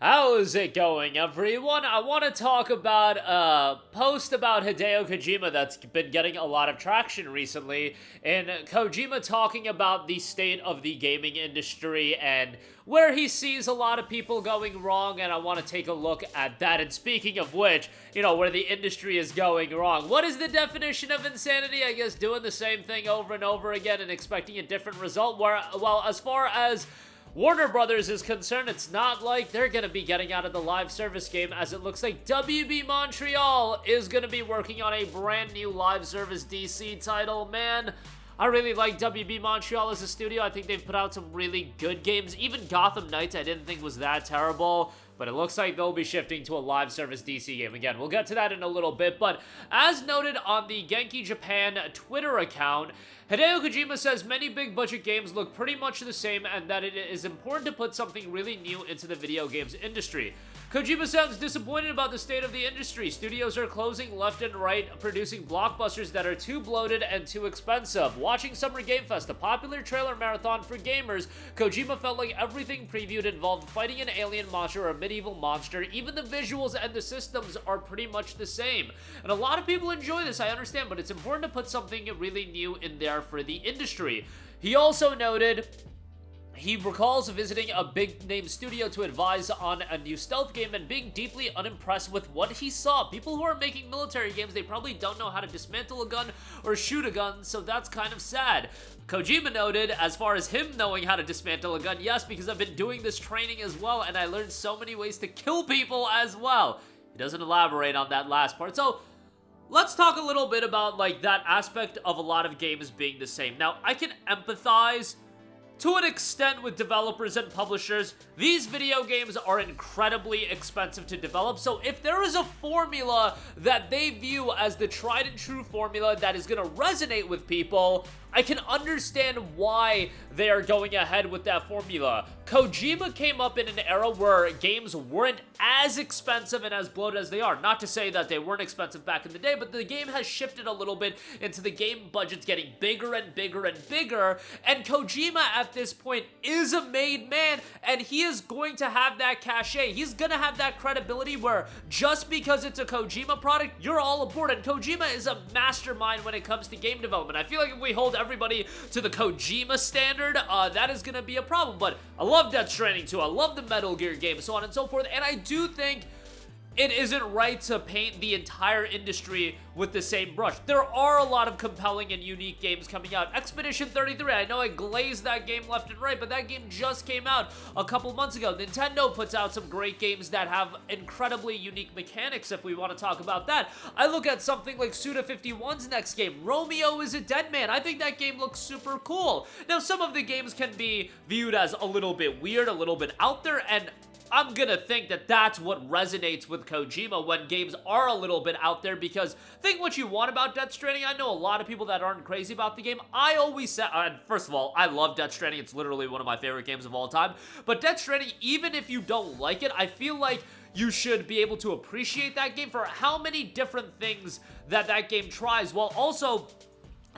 How's it going, everyone? I want to talk about a post about Hideo Kojima that's been getting a lot of traction recently, and Kojima talking about the state of the gaming industry and where he sees a lot of people going wrong, and I want to take a look at that. And speaking of which, where the industry is going wrong. What is the definition of insanity? I guess doing the same thing over and over again and expecting a different result. Well, as far as Warner Brothers is concerned, it's not like they're going to be getting out of the live service game, as it looks like WB Montreal is going to be working on a brand new live service DC title. Man, I really like WB Montreal as a studio. I think they've put out some really good games. Even Gotham Knights I didn't think was that terrible, but it looks like they'll be shifting to a live service DC game. Again, we'll get to that in a little bit, but as noted on the Genki Japan Twitter account, Hideo Kojima says many big budget games look pretty much the same and that it is important to put something really new into the video games industry. Kojima sounds disappointed about the state of the industry. Studios are closing left and right, producing blockbusters that are too bloated and too expensive. Watching Summer Game Fest, a popular trailer marathon for gamers, Kojima felt like everything previewed involved fighting an alien monster or a medieval monster. Even the visuals and the systems are pretty much the same. And a lot of people enjoy this, I understand, but it's important to put something really new in there for the industry. He also noted he recalls visiting a big-name studio to advise on a new stealth game and being deeply unimpressed with what he saw. People who are making military games, they probably don't know how to dismantle a gun or shoot a gun, so that's kind of sad. Kojima noted, as far as him knowing how to dismantle a gun, yes, because I've been doing this training as well, and I learned so many ways to kill people as well. He doesn't elaborate on that last part, so let's talk a little bit about, that aspect of a lot of games being the same. Now, I can empathize to an extent with developers and publishers. These video games are incredibly expensive to develop, so if there is a formula that they view as the tried and true formula that is going to resonate with people, I can understand why they are going ahead with that formula. Kojima came up in an era where games weren't as expensive and as bloated as they are. Not to say that they weren't expensive back in the day, but the game has shifted a little bit into the game budgets getting bigger and bigger and bigger, and Kojima at this point is a made man, and he is going to have that cachet. He's gonna have that credibility where just because it's a Kojima product, you're all aboard, and Kojima is a mastermind when it comes to game development. I feel like if we hold everybody to the Kojima standard, that is gonna be a problem, but I love Death Stranding 2, I love the Metal Gear games, so on and so forth, and I do think it isn't right to paint the entire industry with the same brush. There are a lot of compelling and unique games coming out. Expedition 33, I know I glazed that game left and right, but that game just came out a couple months ago. Nintendo puts out some great games that have incredibly unique mechanics, if we want to talk about that. I look at something like Suda51's next game, Romeo is a Dead Man. I think that game looks super cool. Now, some of the games can be viewed as a little bit weird, a little bit out there, and I'm gonna think that that's what resonates with Kojima when games are a little bit out there, because think what you want about Death Stranding. I know a lot of people that aren't crazy about the game. I always said, first of all, I love Death Stranding. It's literally one of my favorite games of all time. But Death Stranding, even if you don't like it, I feel like you should be able to appreciate that game for how many different things that game tries, while also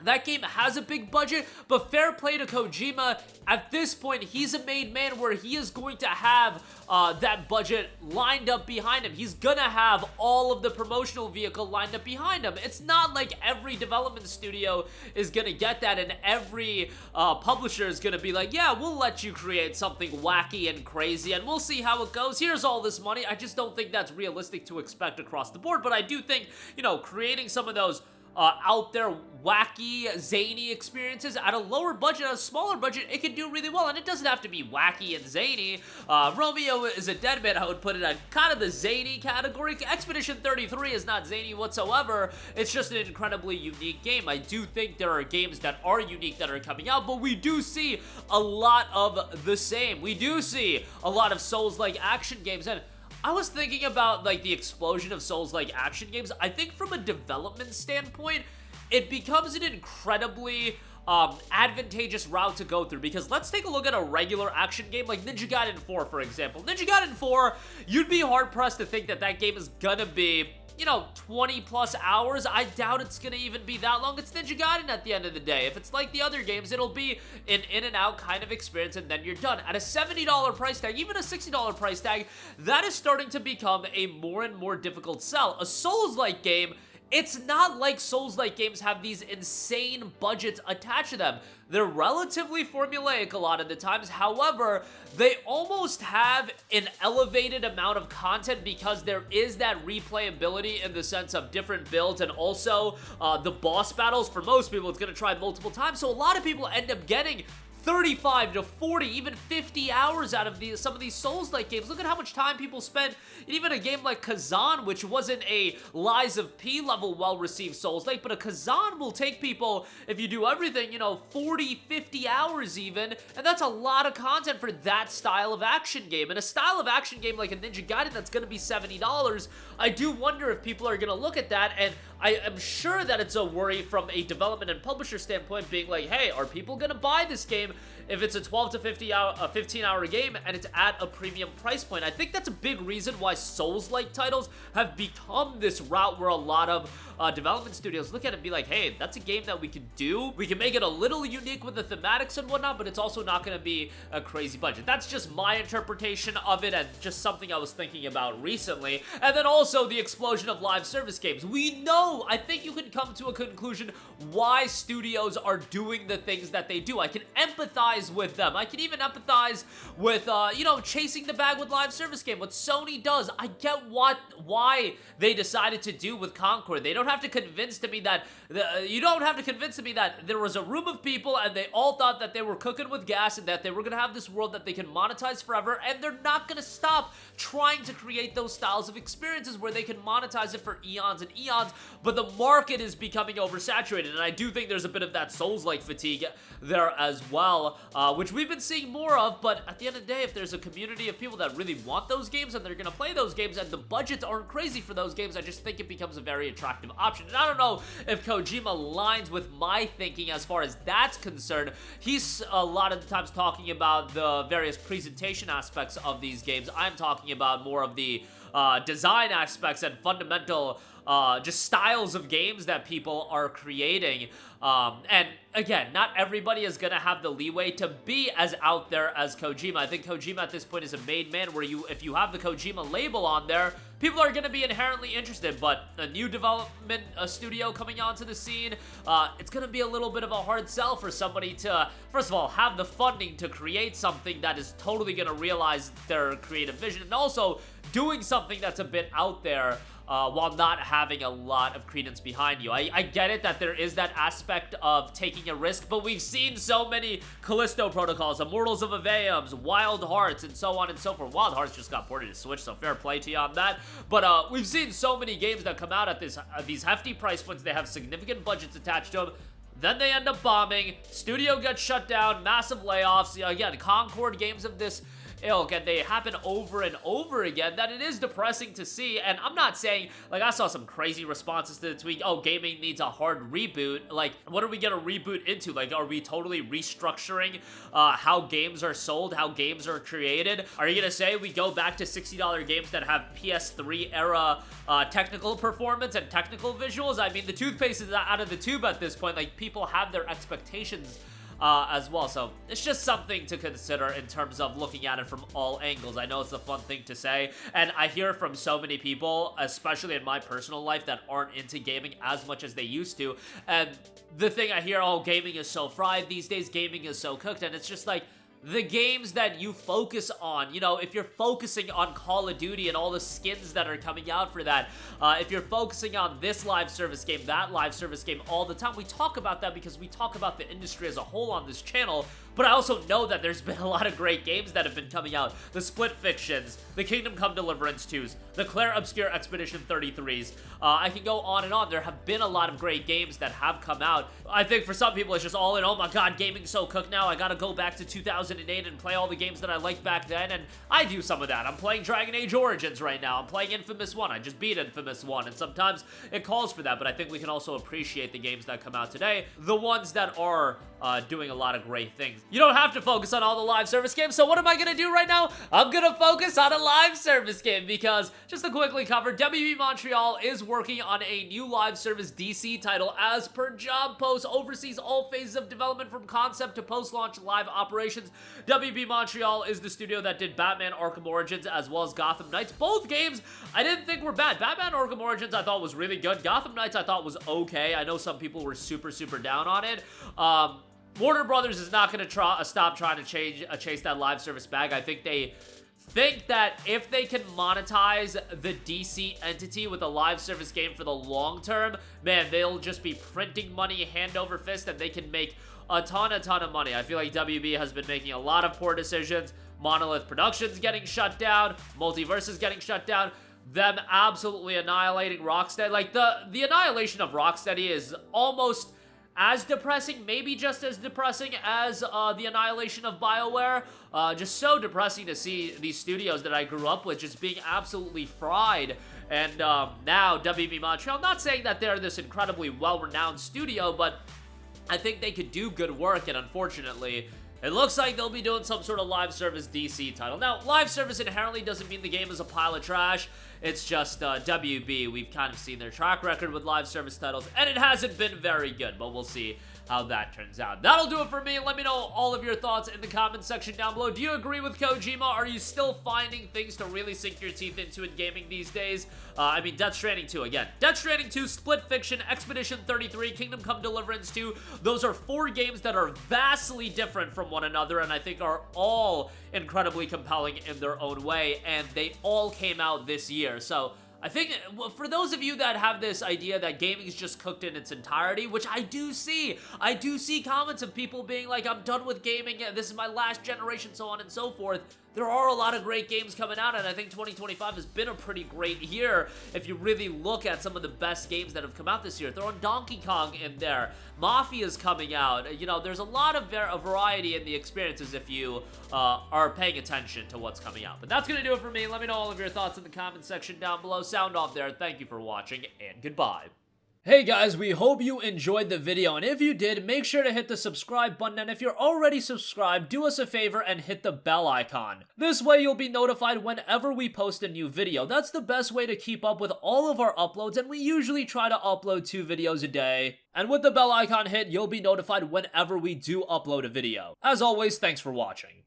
that game has a big budget, but fair play to Kojima. At this point, he's a made man where he is going to have that budget lined up behind him. He's gonna have all of the promotional vehicle lined up behind him. It's not like every development studio is gonna get that, and every publisher is gonna be like, yeah, we'll let you create something wacky and crazy, and we'll see how it goes. Here's all this money. I just don't think that's realistic to expect across the board, but I do think, creating some of those out there, wacky, zany experiences at a lower budget, a smaller budget, it can do really well, and it doesn't have to be wacky and zany. Romeo is a Dead Man, I would put it at kind of the zany category. Expedition 33 is not zany whatsoever. It's just an incredibly unique game. I do think there are games that are unique that are coming out, but we do see a lot of the same. We do see a lot of Souls-like action games, and I was thinking about, the explosion of Souls-like action games. I think from a development standpoint, it becomes an incredibly advantageous route to go through, because let's take a look at a regular action game like Ninja Gaiden 4, for example. Ninja Gaiden 4, you'd be hard-pressed to think that game is gonna be 20 plus hours. I doubt it's gonna even be that long. It's Ninja Gaiden at the end of the day. If it's like the other games, it'll be an in and out kind of experience and then you're done. At a $70 price tag, even a $60 price tag, that is starting to become a more and more difficult sell. A Souls-like game, it's not like Souls-like games have these insane budgets attached to them. They're relatively formulaic a lot of the times. However, they almost have an elevated amount of content because there is that replayability in the sense of different builds, and also the boss battles. For most people, it's going to try multiple times. So a lot of people end up getting 35 to 40, even 50 hours out of some of these Souls-like games. Look at how much time people spend in even a game like Kazan, which wasn't a Lies of P level well-received Souls-like, but a Kazan will take people, if you do everything, 40, 50 hours even, and that's a lot of content for that style of action game. And a style of action game like a Ninja Gaiden that's going to be $70, I do wonder if people are going to look at that, and I am sure that it's a worry from a development and publisher standpoint, being like, hey, are people going to buy this game if it's a 12 to 15 hour game and it's at a premium price point? I think that's a big reason why Souls-like titles have become this route where a lot of development studios look at it and be like, hey, that's a game that we can do. We can make it a little unique with the thematics and whatnot, but it's also not going to be a crazy budget. That's just my interpretation of it and just something I was thinking about recently. And then also the explosion of live service games. We know, I think you can come to a conclusion why studios are doing the things that they do. I can empathize with them. I can even empathize with, chasing the bag with live service game. What Sony does, I get why they decided to do with Concord. They don't have to convince me that, you don't have to convince me that there was a room of people and they all thought that they were cooking with gas and that they were going to have this world that they can monetize forever, and they're not going to stop trying to create those styles of experiences where they can monetize it for eons and eons, but the market is becoming oversaturated, and I do think there's a bit of that Souls-like fatigue there as well, which we've been seeing more of. But at the end of the day, if there's a community of people that really want those games and they're going to play those games and the budgets aren't crazy for those games, I just think it becomes a very attractive option. And I don't know if Kojima aligns with my thinking as far as that's concerned. He's a lot of the times talking about the various presentation aspects of these games. I'm talking about more of the design aspects and fundamental just styles of games that people are creating. And again, not everybody is going to have the leeway to be as out there as Kojima. I think Kojima at this point is a made man where if you have the Kojima label on there, people are going to be inherently interested. But a new development studio coming onto the scene, it's going to be a little bit of a hard sell for somebody to, first of all, have the funding to create something that is totally going to realize their creative vision, and also doing something that's a bit out there while not having a lot of credence behind you. I get it that there is that aspect of taking a risk, but we've seen so many Callisto Protocols, Immortals of Aveums, Wild Hearts, and so on and so forth. Wild Hearts just got ported to Switch, so fair play to you on that. But we've seen so many games that come out at these hefty price points. They have significant budgets attached to them. Then they end up bombing. Studio gets shut down. Massive layoffs. Again, Concord games of this ilk, and they happen over and over again, that it is depressing to see. And I'm not saying, like, I saw some crazy responses to the tweet, oh, gaming needs a hard reboot. Like, what are we gonna reboot into? Like, are we totally restructuring how games are sold, how games are created? Are you gonna say we go back to $60 games that have PS3 era technical performance and technical visuals? I mean, the toothpaste is out of the tube at this point. Like, people have their expectations as well. So it's just something to consider in terms of looking at it from all angles. I know it's a fun thing to say, and I hear from so many people, especially in my personal life, that aren't into gaming as much as they used to. And the thing I hear, oh, gaming is so fried these days, gaming is so cooked, and it's just like, the games that you focus on, if you're focusing on Call of Duty and all the skins that are coming out for that, if you're focusing on this live service game, that live service game all the time, we talk about that because we talk about the industry as a whole on this channel. But I also know that there's been a lot of great games that have been coming out. The Split Fictions, the Kingdom Come Deliverance 2s, the Claire Obscure Expedition 33s. I can go on and on. There have been a lot of great games that have come out. I think for some people it's just all in, oh my god, gaming's so cooked now. I gotta go back to 2008 and play all the games that I liked back then. And I do some of that. I'm playing Dragon Age Origins right now. I'm playing Infamous 1. I just beat Infamous 1. And sometimes it calls for that. But I think we can also appreciate the games that come out today. The ones that are doing a lot of great things. You don't have to focus on all the live service games, so what am I gonna do right now? I'm gonna focus on a live service game because, just to quickly cover, WB Montreal is working on a new live service DC title. As per job post, oversees all phases of development from concept to post-launch live operations. WB Montreal is the studio that did Batman Arkham Origins as well as Gotham Knights. Both games I didn't think were bad. Batman Arkham Origins I thought was really good. Gotham Knights I thought was okay. I know some people were super down on it. Warner Brothers is not going to stop trying to chase that live service bag. I think they think that if they can monetize the DC entity with a live service game for the long term, man, they'll just be printing money hand over fist and they can make a ton of money. I feel like WB has been making a lot of poor decisions. Monolith Productions getting shut down, Multiverse is getting shut down, them absolutely annihilating Rocksteady. Like, the annihilation of Rocksteady is almost as depressing, maybe just as depressing as the annihilation of BioWare. Just so depressing to see these studios that I grew up with just being absolutely fried. And now WB Montreal, not saying that they're this incredibly well-renowned studio, but I think they could do good work, and unfortunately, it looks like they'll be doing some sort of live service DC title. Now, live service inherently doesn't mean the game is a pile of trash. It's just WB. We've kind of seen their track record with live service titles, and it hasn't been very good, but we'll see how that turns out. That'll do it for me. Let me know all of your thoughts in the comment section down below. Do you agree with Kojima? Are you still finding things to really sink your teeth into in gaming these days? I mean, Death Stranding 2 again. Death Stranding 2, Split Fiction, Expedition 33, Kingdom Come Deliverance 2. Those are 4 games that are vastly different from one another, and I think are all incredibly compelling in their own way, and they all came out this year. So I think for those of you that have this idea that gaming is just cooked in its entirety, which I do see comments of people being like, I'm done with gaming, this is my last generation, so on and so forth. There are a lot of great games coming out, and I think 2025 has been a pretty great year if you really look at some of the best games that have come out this year. Throwing Donkey Kong in there, Mafia's coming out. You know, there's a lot of variety in the experiences if you are paying attention to what's coming out. But that's going to do it for me. Let me know all of your thoughts in the comment section down below. Sound off there. Thank you for watching, and goodbye. Hey guys, we hope you enjoyed the video, and if you did, make sure to hit the subscribe button, and if you're already subscribed, do us a favor and hit the bell icon. This way you'll be notified whenever we post a new video. That's the best way to keep up with all of our uploads, and we usually try to upload 2 videos a day. And with the bell icon hit, you'll be notified whenever we do upload a video. As always, thanks for watching.